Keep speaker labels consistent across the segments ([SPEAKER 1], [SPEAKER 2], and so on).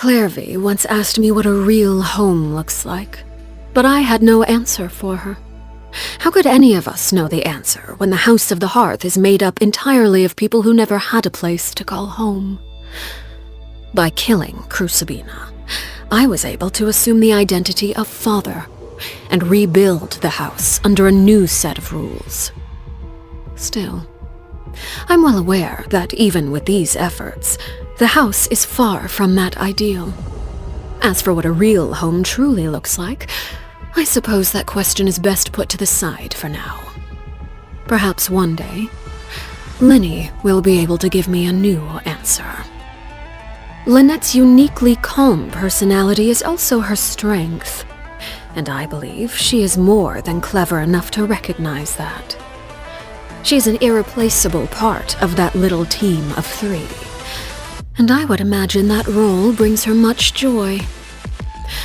[SPEAKER 1] Clairvy once asked me what a real home looks like, but I had no answer for her. How could any of us know the answer when the House of the Hearth is made up entirely of people who never had a place to call home? By killing Crucibina, I was able to assume the identity of father and rebuild the house under a new set of rules. Still, I'm well aware that even with these efforts, the house is far from that ideal. As for what a real home truly looks like, I suppose that question is best put to the side for now. Perhaps one day, Lyney will be able to give me a new answer. Lynette's uniquely calm personality is also her strength, and I believe she is more than clever enough to recognize that. She's an irreplaceable part of that little team of 3, and I would imagine that role brings her much joy.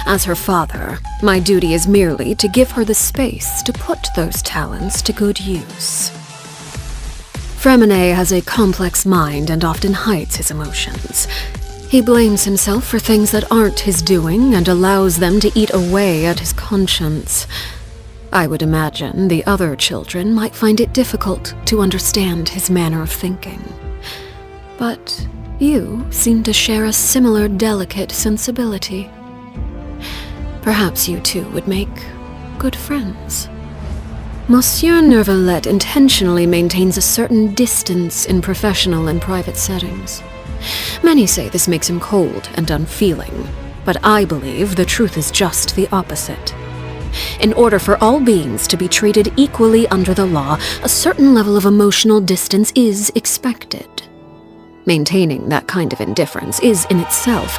[SPEAKER 1] As her father, my duty is merely to give her the space to put those talents to good use. Freminet has a complex mind and often hides his emotions. He blames himself for things that aren't his doing and allows them to eat away at his conscience. I would imagine the other children might find it difficult to understand his manner of thinking. But you seem to share a similar delicate sensibility. Perhaps you two would make good friends. Monsieur Neuvillette intentionally maintains a certain distance in professional and private settings. Many say this makes him cold and unfeeling, but I believe the truth is just the opposite. In order for all beings to be treated equally under the law, a certain level of emotional distance is expected. Maintaining that kind of indifference is in itself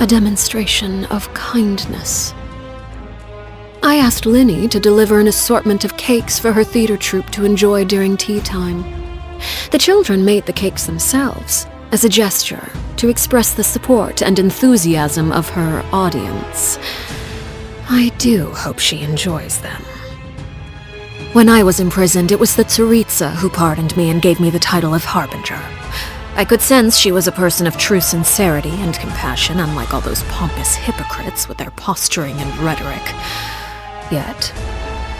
[SPEAKER 1] a demonstration of kindness. I asked Lyney to deliver an assortment of cakes for her theater troupe to enjoy during tea time. The children made the cakes themselves, as a gesture to express the support and enthusiasm of her audience. I do hope she enjoys them. When I was imprisoned, it was the Tsaritsa who pardoned me and gave me the title of Harbinger. I could sense she was a person of true sincerity and compassion, unlike all those pompous hypocrites with their posturing and rhetoric. Yet,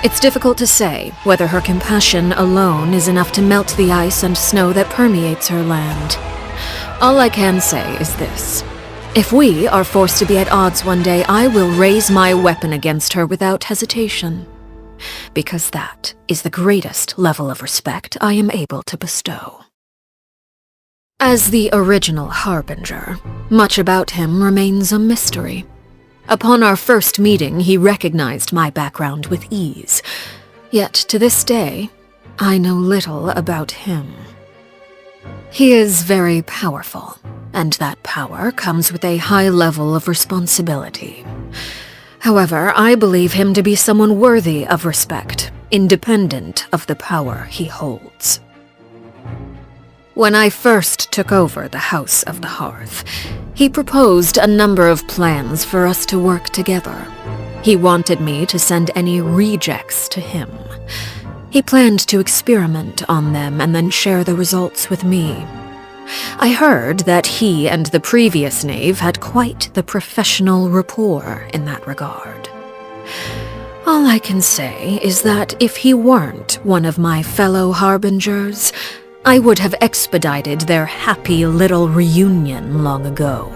[SPEAKER 1] it's difficult to say whether her compassion alone is enough to melt the ice and snow that permeates her land. All I can say is this. If we are forced to be at odds one day, I will raise my weapon against her without hesitation, because that is the greatest level of respect I am able to bestow. As the original Harbinger, much about him remains a mystery. Upon our first meeting, he recognized my background with ease, yet to this day, I know little about him. He is very powerful, and that power comes with a high level of responsibility. However, I believe him to be someone worthy of respect, independent of the power he holds. When I first took over the House of the Hearth, he proposed a number of plans for us to work together. He wanted me to send any rejects to him. He planned to experiment on them and then share the results with me. I heard that he and the previous knave had quite the professional rapport in that regard. All I can say is that if he weren't one of my fellow Harbingers, I would have expedited their happy little reunion long ago.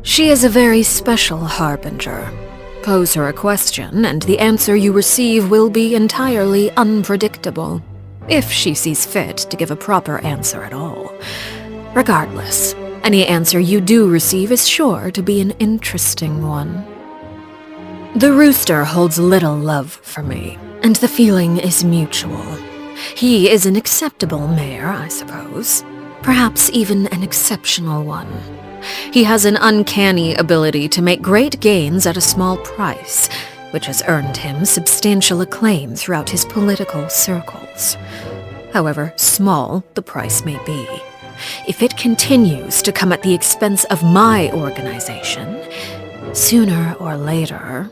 [SPEAKER 1] She is a very special Harbinger. Pose her a question, and the answer you receive will be entirely unpredictable, if she sees fit to give a proper answer at all. Regardless, any answer you do receive is sure to be an interesting one. The Rooster holds little love for me, and the feeling is mutual. He is an acceptable mare, I suppose. Perhaps even an exceptional one. He has an uncanny ability to make great gains at a small price, which has earned him substantial acclaim throughout his political circles. However small the price may be, if it continues to come at the expense of my organization, sooner or later...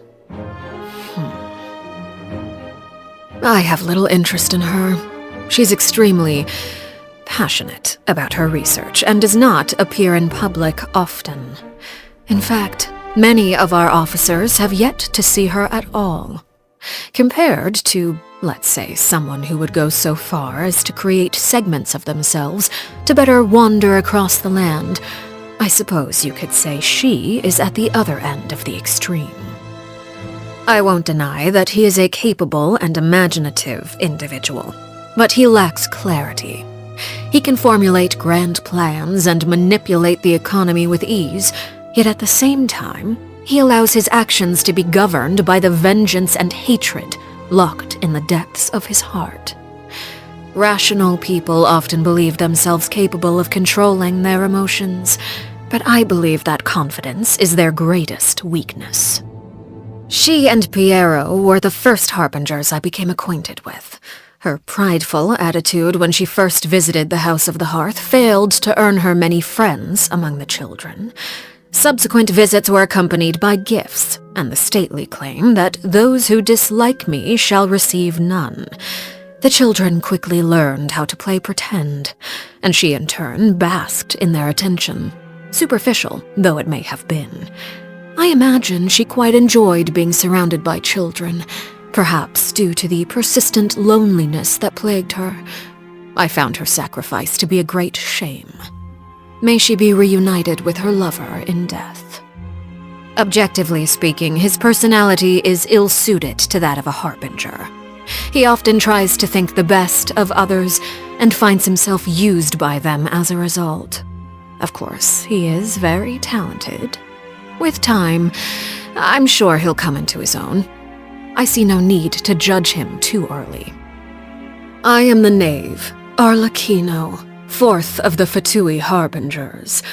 [SPEAKER 1] I have little interest in her. She's extremely passionate about her research and does not appear in public often. In fact, many of our officers have yet to see her at all. Compared to, let's say, someone who would go so far as to create segments of themselves to better wander across the land, I suppose you could say she is at the other end of the extreme. I won't deny that he is a capable and imaginative individual, but he lacks clarity. He can formulate grand plans and manipulate the economy with ease, yet at the same time, he allows his actions to be governed by the vengeance and hatred locked in the depths of his heart. Rational people often believe themselves capable of controlling their emotions, but I believe that confidence is their greatest weakness. She and Pierro were the first harbingers I became acquainted with. Her prideful attitude when she first visited the House of the Hearth failed to earn her many friends among the children. Subsequent visits were accompanied by gifts, and the stately claim that those who dislike me shall receive none. The children quickly learned how to play pretend, and she in turn basked in their attention, superficial though it may have been. I imagine she quite enjoyed being surrounded by children, perhaps due to the persistent loneliness that plagued her. I found her sacrifice to be a great shame. May she be reunited with her lover in death. Objectively speaking, his personality is ill-suited to that of a harbinger. He often tries to think the best of others and finds himself used by them as a result. Of course, he is very talented. With time, I'm sure he'll come into his own. I see no need to judge him too early. I am the knave, Arlecchino, fourth of the FATUI Harbingers.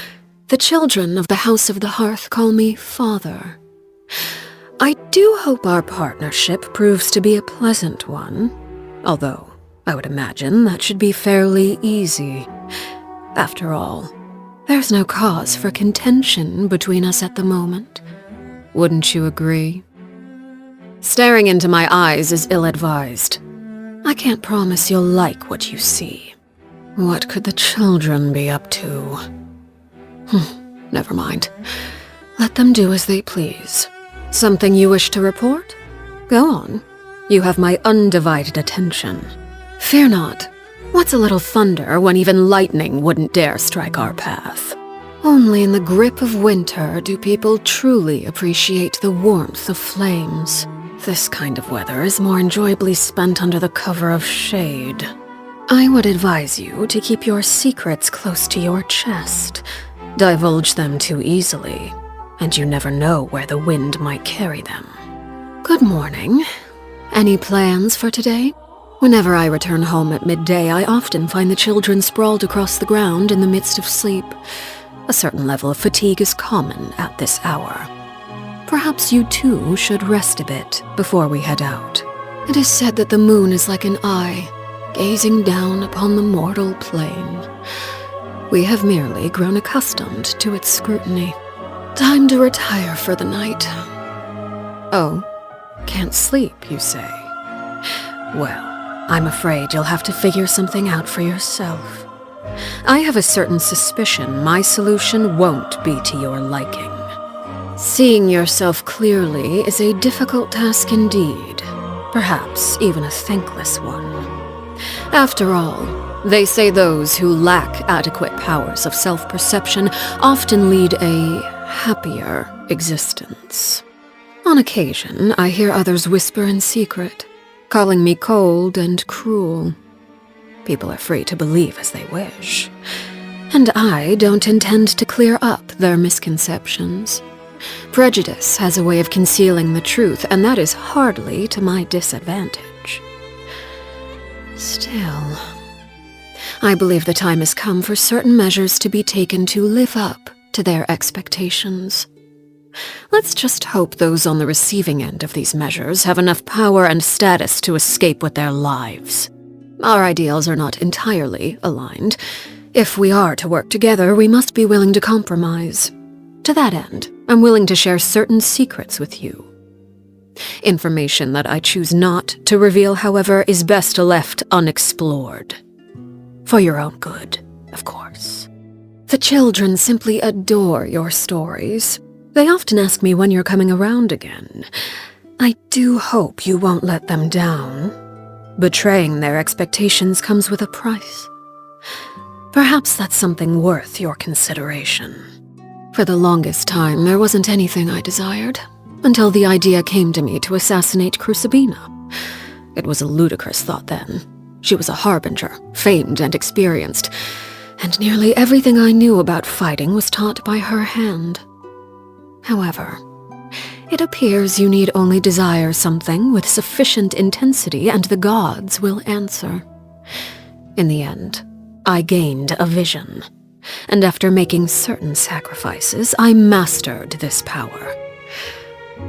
[SPEAKER 1] The children of the House of the Hearth call me Father. I do hope our partnership proves to be a pleasant one, although I would imagine that should be fairly easy. After all, there's no cause for contention between us at the moment. Wouldn't you agree? Staring into my eyes is ill-advised. I can't promise you'll like what you see. What could the children be up to? Never mind. Let them do as they please. Something you wish to report? Go on. You have my undivided attention. Fear not. What's a little thunder when even lightning wouldn't dare strike our path? Only in the grip of winter do people truly appreciate the warmth of flames. This kind of weather is more enjoyably spent under the cover of shade. I would advise you to keep your secrets close to your chest. Divulge them too easily, and you never know where the wind might carry them. Good morning. Any plans for today? Whenever I return home at midday, I often find the children sprawled across the ground in the midst of sleep. A certain level of fatigue is common at this hour. Perhaps you too should rest a bit before we head out. It is said that the moon is like an eye, gazing down upon the mortal plane. We have merely grown accustomed to its scrutiny. Time to retire for the night. Oh, can't sleep, you say? Well, I'm afraid you'll have to figure something out for yourself. I have a certain suspicion my solution won't be to your liking. Seeing yourself clearly is a difficult task indeed, perhaps even a thankless one. After all, they say those who lack adequate powers of self-perception often lead a happier existence. On occasion, I hear others whisper in secret, calling me cold and cruel. People are free to believe as they wish, and I don't intend to clear up their misconceptions. Prejudice has a way of concealing the truth, and that is hardly to my disadvantage. Still, I believe the time has come for certain measures to be taken to live up to their expectations. Let's just hope those on the receiving end of these measures have enough power and status to escape with their lives. Our ideals are not entirely aligned. If we are to work together, we must be willing to compromise. To that end, I'm willing to share certain secrets with you. Information that I choose not to reveal, however, is best left unexplored. For your own good, of course. The children simply adore your stories. They often ask me when you're coming around again. I do hope you won't let them down. Betraying their expectations comes with a price. Perhaps that's something worth your consideration. For the longest time, there wasn't anything I desired, until the idea came to me to assassinate Crucibina. It was a ludicrous thought then. She was a harbinger, famed and experienced, and nearly everything I knew about fighting was taught by her hand. However, it appears you need only desire something with sufficient intensity and the gods will answer. In the end, I gained a vision, and after making certain sacrifices, I mastered this power.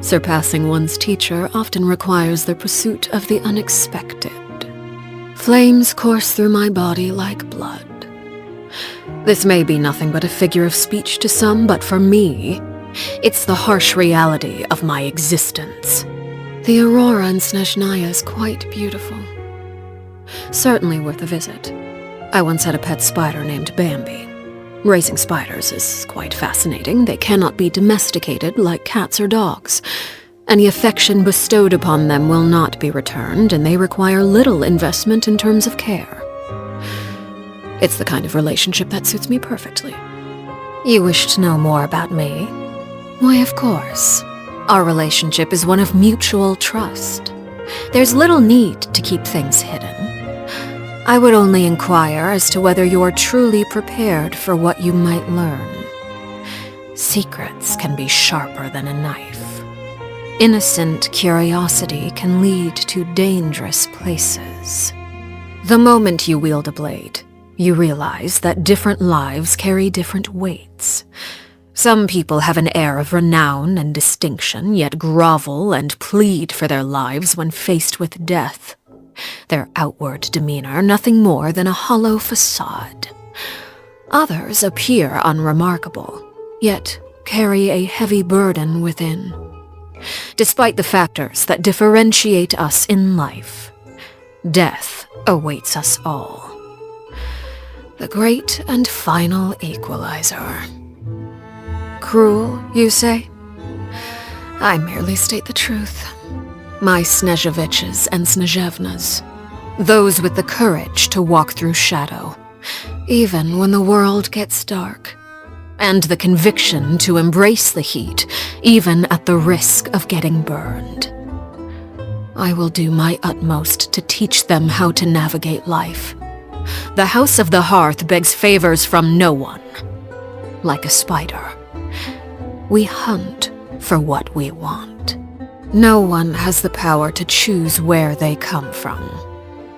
[SPEAKER 1] Surpassing one's teacher often requires the pursuit of the unexpected. Flames course through my body like blood. This may be nothing but a figure of speech to some, but for me, it's the harsh reality of my existence. The Aurora in Snezhnaya is quite beautiful. Certainly worth a visit. I once had a pet spider named Bambi. Raising spiders is quite fascinating. They cannot be domesticated like cats or dogs. Any affection bestowed upon them will not be returned, and they require little investment in terms of care. It's the kind of relationship that suits me perfectly. You wish to know more about me? Why, of course. Our relationship is one of mutual trust. There's little need to keep things hidden. I would only inquire as to whether you're truly prepared for what you might learn. Secrets can be sharper than a knife. Innocent curiosity can lead to dangerous places. The moment you wield a blade, you realize that different lives carry different weights. Some people have an air of renown and distinction, yet grovel and plead for their lives when faced with death. Their outward demeanor nothing more than a hollow facade. Others appear unremarkable, yet carry a heavy burden within. Despite the factors that differentiate us in life, death awaits us all. The great and final equalizer. Cruel, you say? I merely state the truth. My Snezhoviches and Snezhevnas, those with the courage to walk through shadow, even when the world gets dark, and the conviction to embrace the heat, even at the risk of getting burned. I will do my utmost to teach them how to navigate life. The House of the Hearth begs favors from no one. Like a spider, we hunt for what we want. No one has the power to choose where they come from,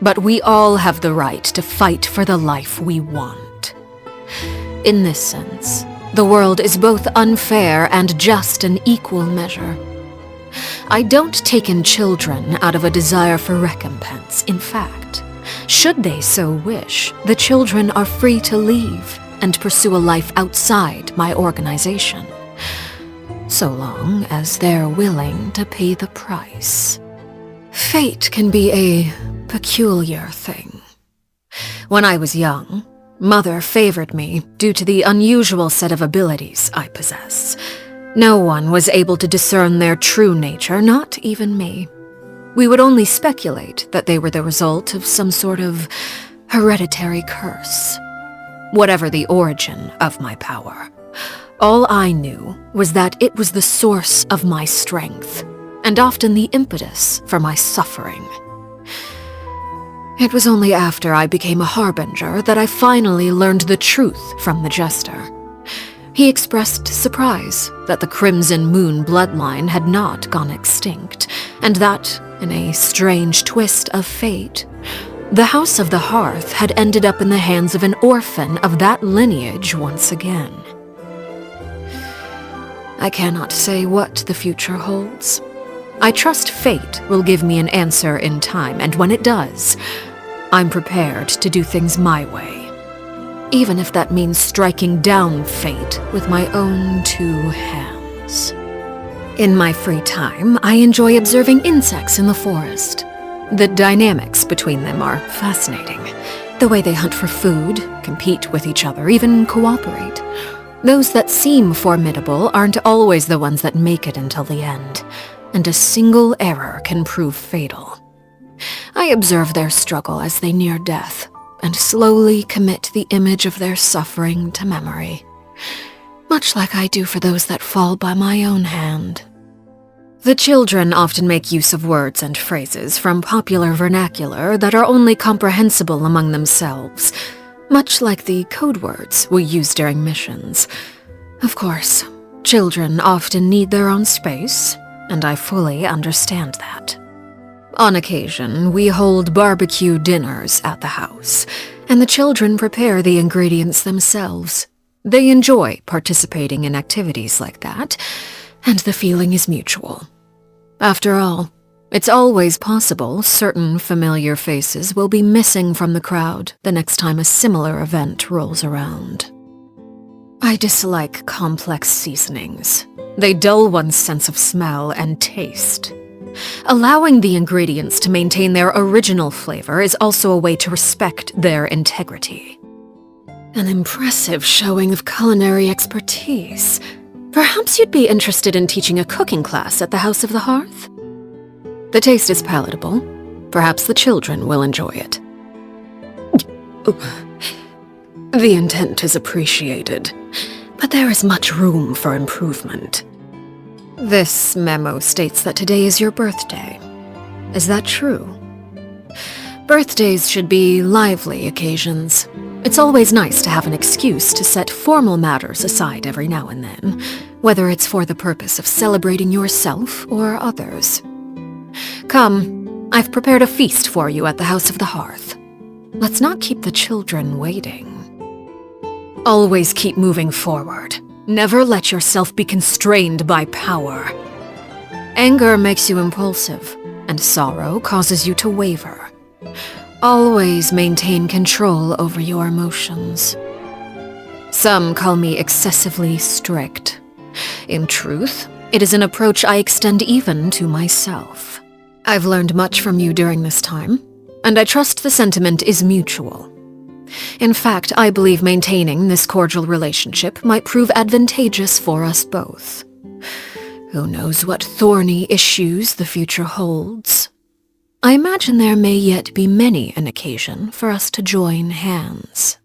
[SPEAKER 1] but we all have the right to fight for the life we want. In this sense, the world is both unfair and just in equal measure. I don't take in children out of a desire for recompense. In fact, should they so wish, the children are free to leave and pursue a life outside my organization, so long as they're willing to pay the price. Fate can be a peculiar thing. When I was young, Mother favored me due to the unusual set of abilities I possess. No one was able to discern their true nature, not even me. We would only speculate that they were the result of some sort of hereditary curse. Whatever the origin of my power, all I knew was that it was the source of my strength, and often the impetus for my suffering. It was only after I became a harbinger that I finally learned the truth from the Jester. He expressed surprise that the Crimson Moon bloodline had not gone extinct, and that, in a strange twist of fate, the House of the Hearth had ended up in the hands of an orphan of that lineage once again. I cannot say what the future holds. I trust fate will give me an answer in time, and when it does, I'm prepared to do things my way, even if that means striking down fate with my own two hands. In my free time, I enjoy observing insects in the forest. The dynamics between them are fascinating. The way they hunt for food, compete with each other, even cooperate. Those that seem formidable aren't always the ones that make it until the end, and a single error can prove fatal. I observe their struggle as they near death, and slowly commit the image of their suffering to memory, much like I do for those that fall by my own hand. The children often make use of words and phrases from popular vernacular that are only comprehensible among themselves, much like the code words we use during missions. Of course, children often need their own space, and I fully understand that. On occasion, we hold barbecue dinners at the house, and the children prepare the ingredients themselves. They enjoy participating in activities like that, and the feeling is mutual. After all, it's always possible certain familiar faces will be missing from the crowd the next time a similar event rolls around. I dislike complex seasonings. They dull one's sense of smell and taste. Allowing the ingredients to maintain their original flavor is also a way to respect their integrity. An impressive showing of culinary expertise. Perhaps you'd be interested in teaching a cooking class at the House of the Hearth? The taste is palatable. Perhaps the children will enjoy it. The intent is appreciated, but there is much room for improvement. This memo states that today is your birthday. Is that true? Birthdays should be lively occasions. It's always nice to have an excuse to set formal matters aside every now and then, whether it's for the purpose of celebrating yourself or others. Come, I've prepared a feast for you at the House of the Hearth. Let's not keep the children waiting. Always keep moving forward. Never let yourself be constrained by power. Anger makes you impulsive, and sorrow causes you to waver. Always maintain control over your emotions. Some call me excessively strict. In truth, it is an approach I extend even to myself. I've learned much from you during this time, and I trust the sentiment is mutual. In fact, I believe maintaining this cordial relationship might prove advantageous for us both. Who knows what thorny issues the future holds? I imagine there may yet be many an occasion for us to join hands.